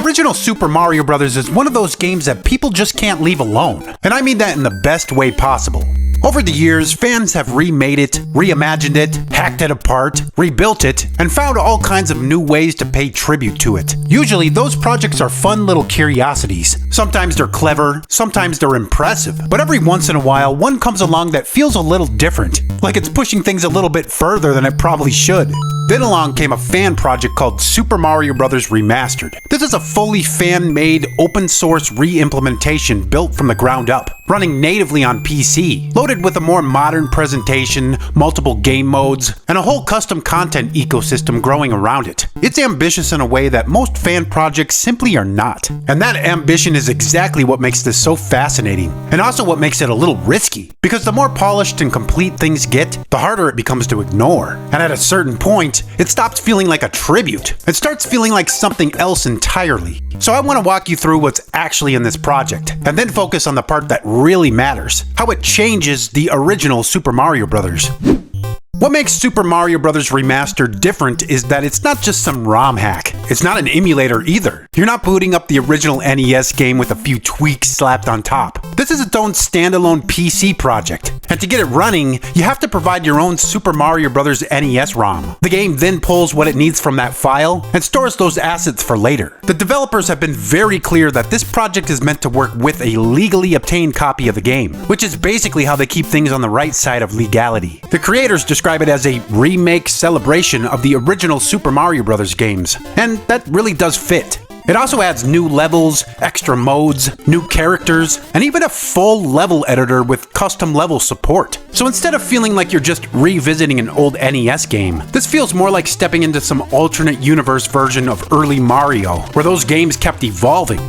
original Super Mario Bros. Is one of those games that people just can't leave alone, and I mean that in the best way possible. Over the years, fans have remade it, reimagined it, hacked it apart, rebuilt it, and found all kinds of new ways to pay tribute to it. Usually, those projects are fun little curiosities. Sometimes they're clever, sometimes they're impressive, but every once in a while, one comes along that feels a little different, like it's pushing things a little bit further than it probably should. Then along came a fan project called Super Mario Bros. Remastered. This is a fully fan-made, open-source re-implementation built from the ground up, running natively on PC, loaded with a more modern presentation, multiple game modes, and a whole custom content ecosystem growing around it. It's ambitious in a way that most fan projects simply are not. And that ambition is exactly what makes this so fascinating, and also what makes it a little risky, because the more polished and complete things get, the harder it becomes to ignore. And at a certain point, it stops feeling like a tribute. It starts feeling like something else entirely. So I want to walk you through what's actually in this project, and then focus on the part that really matters, how it changes the original Super Mario Bros. What makes Super Mario Bros. Remastered different is that it's not just some ROM hack. It's not an emulator either. You're not booting up the original NES game with a few tweaks slapped on top. This is its own standalone PC project, and to get it running, you have to provide your own Super Mario Bros. NES ROM. The game then pulls what it needs from that file and stores those assets for later. The developers have been very clear that this project is meant to work with a legally obtained copy of the game, which is basically how they keep things on the right side of legality. The creators describe it as a remake celebration of the original Super Mario Bros. Games, and that really does fit. It also adds new levels, extra modes, new characters, and even a full level editor with custom level support. So instead of feeling like you're just revisiting an old NES game, this feels more like stepping into some alternate universe version of early Mario, where those games kept evolving.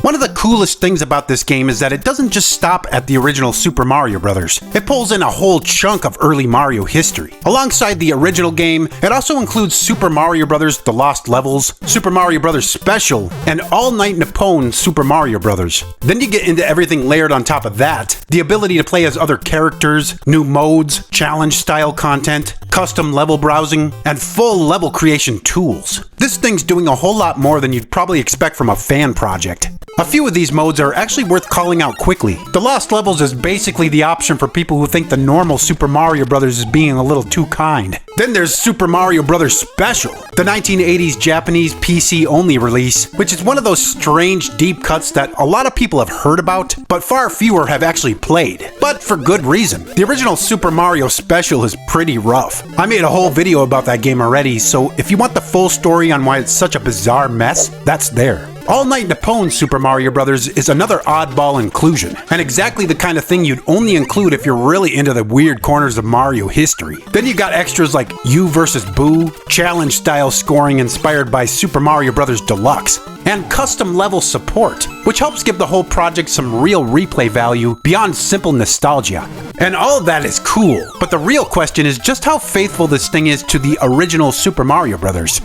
One of the coolest things about this game is that it doesn't just stop at the original Super Mario Bros. It pulls in a whole chunk of early Mario history. Alongside the original game, it also includes Super Mario Bros. The Lost Levels, Super Mario Bros. Special, and All Night Nippon Super Mario Bros. Then you get into everything layered on top of that, the ability to play as other characters, new modes, challenge-style content, custom level browsing, and full level creation tools. This thing's doing a whole lot more than you'd probably expect from a fan project. A few of these modes are actually worth calling out quickly. The Lost Levels is basically the option for people who think the normal Super Mario Bros. Is being a little too kind. Then there's Super Mario Bros. Special, the 1980s Japanese PC-only release, which is one of those strange deep cuts that a lot of people have heard about, but far fewer have actually played. But for good reason. The original Super Mario Special is pretty rough. I made a whole video about that game already, so if you want the full story on why it's such a bizarre mess, that's there. All Night Nippon Super Mario Bros. Is another oddball inclusion, and exactly the kind of thing you'd only include if you're really into the weird corners of Mario history. Then you got extras like You vs. Boo, challenge-style scoring inspired by Super Mario Bros. Deluxe, and custom level support, which helps give the whole project some real replay value beyond simple nostalgia. And all of that is cool, but the real question is just how faithful this thing is to the original Super Mario Bros.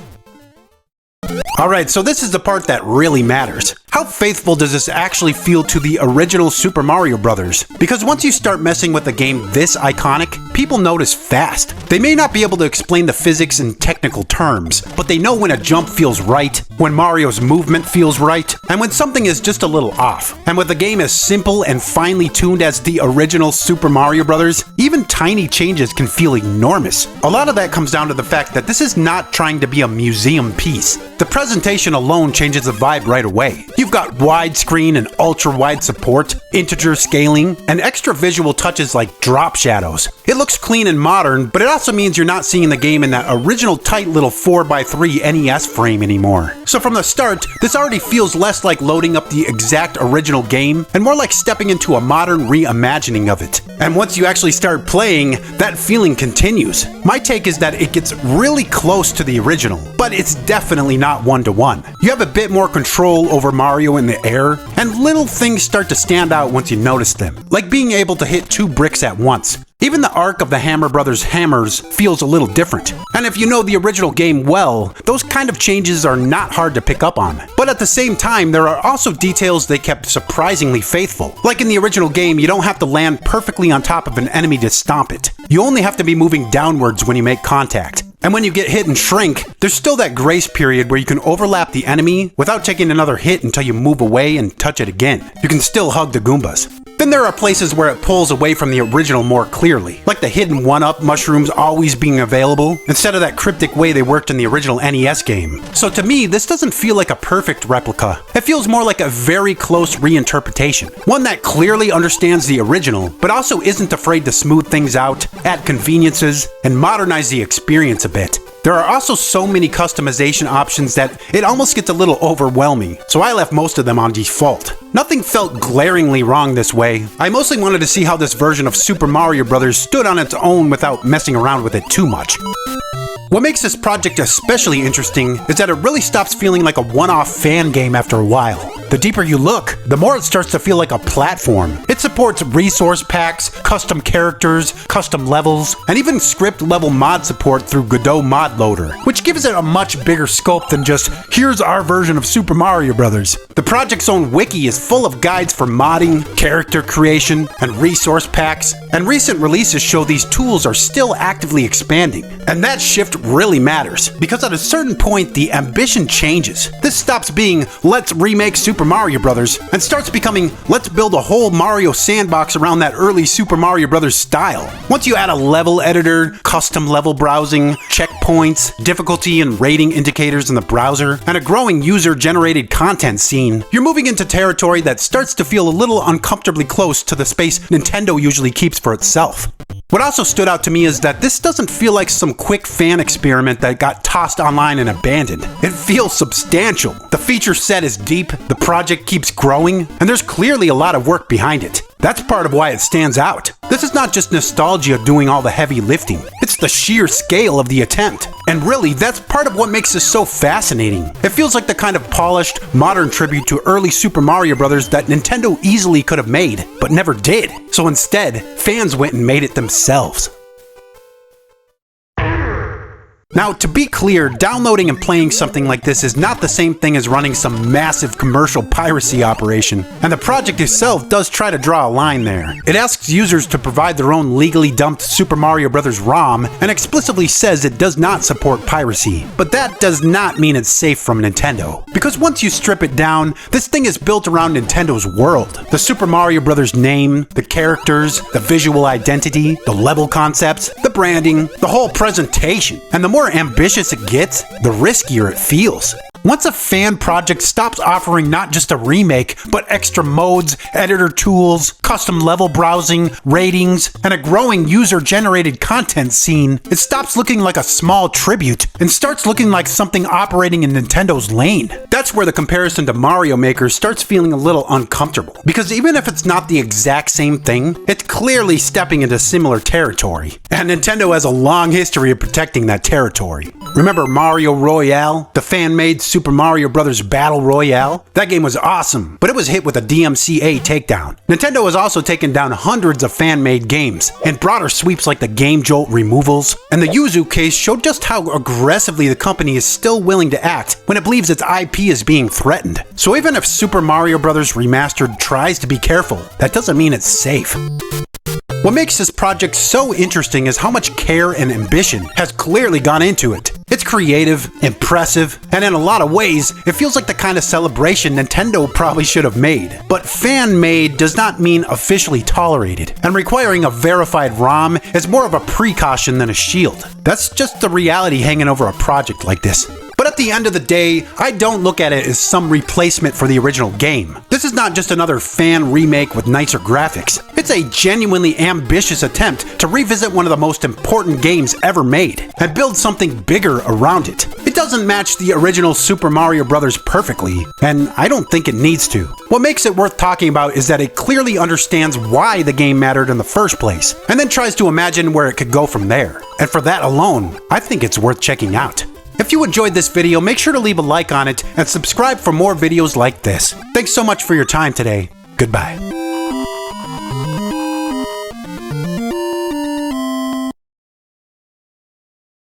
Alright, so this is the part that really matters. How faithful does this actually feel to the original Super Mario Bros? Because once you start messing with a game this iconic, people notice fast. They may not be able to explain the physics in technical terms, but they know when a jump feels right, when Mario's movement feels right, and when something is just a little off. And with a game as simple and finely tuned as the original Super Mario Bros., even tiny changes can feel enormous. A lot of that comes down to the fact that this is not trying to be a museum piece. The presentation alone changes the vibe right away. You've got widescreen and ultra-wide support, integer scaling, and extra visual touches like drop shadows. It looks clean and modern, but it also means you're not seeing the game in that original tight little 4x3 NES frame anymore. So from the start, this already feels less like loading up the exact original game, and more like stepping into a modern reimagining of it. And once you actually start playing, that feeling continues. My take is that it gets really close to the original, but it's definitely not one-to-one. You have a bit more control over Mario in the air, and little things start to stand out once you notice them, like being able to hit 2 bricks at once. Even the arc of the Hammer Brothers hammers feels a little different. And if you know the original game well, those kind of changes are not hard to pick up on. But at the same time, there are also details they kept surprisingly faithful. Like in the original game, you don't have to land perfectly on top of an enemy to stomp it. You only have to be moving downwards when you make contact. And when you get hit and shrink, there's still that grace period where you can overlap the enemy without taking another hit until you move away and touch it again. You can still hug the Goombas. Then there are places where it pulls away from the original more clearly, like the hidden 1-up mushrooms always being available, instead of that cryptic way they worked in the original NES game. So to me, this doesn't feel like a perfect replica. It feels more like a very close reinterpretation. One that clearly understands the original, but also isn't afraid to smooth things out, add conveniences, and modernize the experience a bit. There are also so many customization options that it almost gets a little overwhelming, so I left most of them on default. Nothing felt glaringly wrong this way. I mostly wanted to see how this version of Super Mario Bros. Stood on its own without messing around with it too much. What makes this project especially interesting is that it really stops feeling like a one-off fan game after a while. The deeper you look, the more it starts to feel like a platform. It supports resource packs, custom characters, custom levels, and even script-level mod support through Godot Mod Loader, which gives it a much bigger scope than just, here's our version of Super Mario Bros. The project's own wiki is full of guides for modding, character creation, and resource packs, and recent releases show these tools are still actively expanding. And that shift really matters, because at a certain point, the ambition changes. This stops being, let's remake Super Mario Bros. And starts becoming, let's build a whole Mario sandbox around that early Super Mario Bros. Style. Once you add a level editor, custom level browsing, checkpoints, difficulty and rating indicators in the browser, and a growing user-generated content scene, you're moving into territory that starts to feel a little uncomfortably close to the space Nintendo usually keeps for itself. What also stood out to me is that this doesn't feel like some quick fan experiment that got tossed online and abandoned. It feels substantial. The feature set is deep, the project keeps growing, and there's clearly a lot of work behind it. That's part of why it stands out. This is not just nostalgia doing all the heavy lifting, it's the sheer scale of the attempt. And really, that's part of what makes this so fascinating. It feels like the kind of polished, modern tribute to early Super Mario Bros. That Nintendo easily could have made, but never did. So instead, fans went and made it themselves. Now, to be clear, downloading and playing something like this is not the same thing as running some massive commercial piracy operation, and the project itself does try to draw a line there. It asks users to provide their own legally dumped Super Mario Bros. ROM, and explicitly says it does not support piracy. But that does not mean it's safe from Nintendo. Because once you strip it down, this thing is built around Nintendo's world. The Super Mario Bros. Name, the characters, the visual identity, the level concepts, the branding, the whole presentation. And the more ambitious it gets, the riskier it feels. Once a fan project stops offering not just a remake, but extra modes, editor tools, custom level browsing, ratings, and a growing user-generated content scene, it stops looking like a small tribute and starts looking like something operating in Nintendo's lane. That's where the comparison to Mario Maker starts feeling a little uncomfortable, because even if it's not the exact same thing, it's clearly stepping into similar territory. And Nintendo has a long history of protecting that territory. Remember Mario Royale, the fan-made Super Mario Bros. Battle Royale? That game was awesome, but it was hit with a DMCA takedown. Nintendo has also taken down hundreds of fan-made games, and broader sweeps like the Game Jolt removals, and the Yuzu case showed just how aggressively the company is still willing to act when it believes its IP is being threatened. So even if Super Mario Bros. Remastered tries to be careful, that doesn't mean it's safe. What makes this project so interesting is how much care and ambition has clearly gone into it. It's creative, impressive, and in a lot of ways, it feels like the kind of celebration Nintendo probably should have made. But fan-made does not mean officially tolerated, and requiring a verified ROM is more of a precaution than a shield. That's just the reality hanging over a project like this. But at the end of the day, I don't look at it as some replacement for the original game. This is not just another fan remake with nicer graphics. It's a genuinely ambitious attempt to revisit one of the most important games ever made, and build something bigger around it. It doesn't match the original Super Mario Bros. Perfectly, and I don't think it needs to. What makes it worth talking about is that it clearly understands why the game mattered in the first place, and then tries to imagine where it could go from there. And for that alone, I think it's worth checking out. If you enjoyed this video, make sure to leave a like on it and subscribe for more videos like this. Thanks so much for your time today. Goodbye.